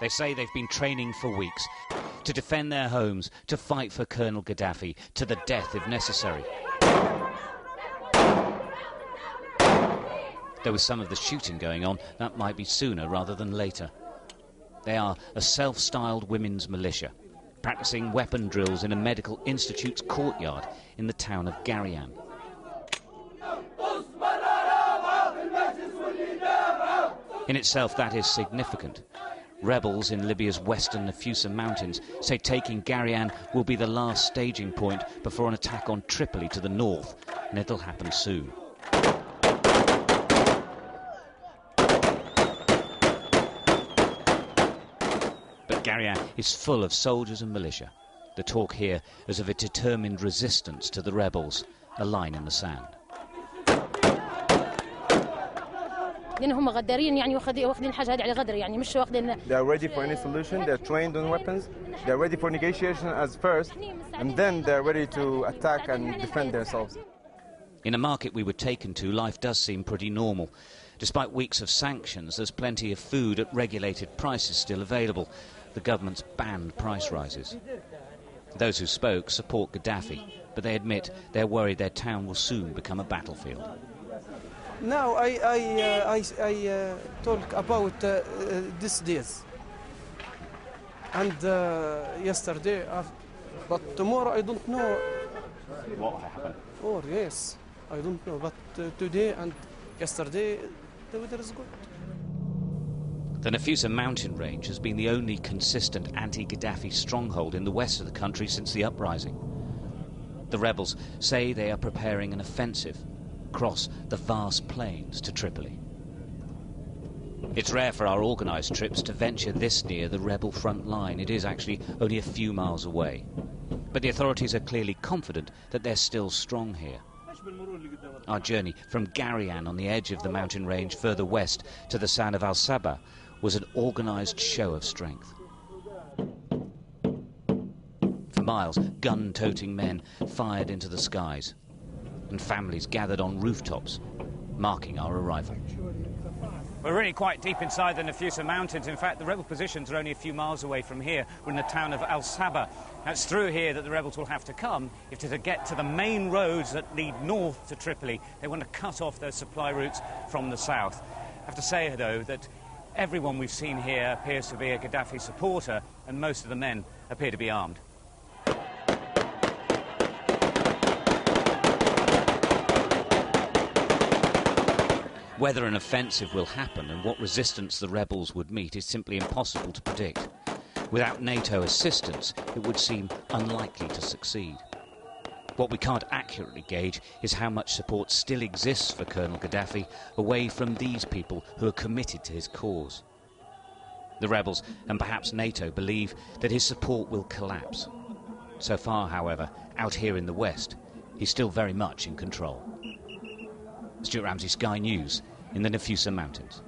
They say they've been training for weeks to defend their homes, to fight for Colonel Gaddafi, to the death if necessary. Though with some of the shooting going on, that might be sooner rather than later. They are a self-styled women's militia, practicing weapon drills in a medical institute's courtyard in the town of Garian. In itself, that is significant. Rebels in Libya's western Nafusa mountains say taking Garian will be the last staging point before an attack on Tripoli to the north, and it'll happen soon. But Garian is full of soldiers and militia. The talk here is of a determined resistance to the rebels, a line in the sand. لأن هم غدارين يعني واخدين الحاجة هذه على غدر يعني مش واخدين. They are ready for any solution. They are trained on weapons. They are ready for negotiation as first, and then they are ready to attack and defend themselves. In a market we were taken to, life does seem pretty normal. Despite weeks of sanctions, there's plenty of food at regulated prices still available. The government's banned price rises. Those who spoke support Gaddafi, but they admit they're worried their town will soon become a battlefield. Now I talk about these days and yesterday, but tomorrow I don't know What will happen? Oh yes, I don't know, but today and yesterday the weather is good. The Nafusa mountain range has been the only consistent anti-Gaddafi stronghold in the west of the country since the uprising. The rebels say they are preparing an offensive across the vast plains to Tripoli. It's rare for our organised trips to venture this near the rebel front line. It is actually only a few miles away. But the authorities are clearly confident that they're still strong here. Our journey from Garian on the edge of the mountain range further west to the sound of Al-Saba was an organised show of strength. For miles, gun-toting men fired into the skies, and families gathered on rooftops, marking our arrival. We're really quite deep inside the Nafusa mountains. In fact, the rebel positions are only a few miles away from here. We're in the town of Al-Saba. That's through here that the rebels will have to come if to get to the main roads that lead north to Tripoli. They want to cut off those supply routes from the south. I have to say, though, that everyone we've seen here appears to be a Gaddafi supporter, and most of the men appear to be armed. Whether an offensive will happen and what resistance the rebels would meet is simply impossible to predict. Without NATO assistance, it would seem unlikely to succeed. What we can't accurately gauge is how much support still exists for Colonel Gaddafi away from these people who are committed to his cause. The rebels, and perhaps NATO, believe that his support will collapse. So far, however, out here in the west, he's still very much in control. Stuart Ramsey, Sky News, in the Nafusa Mountains.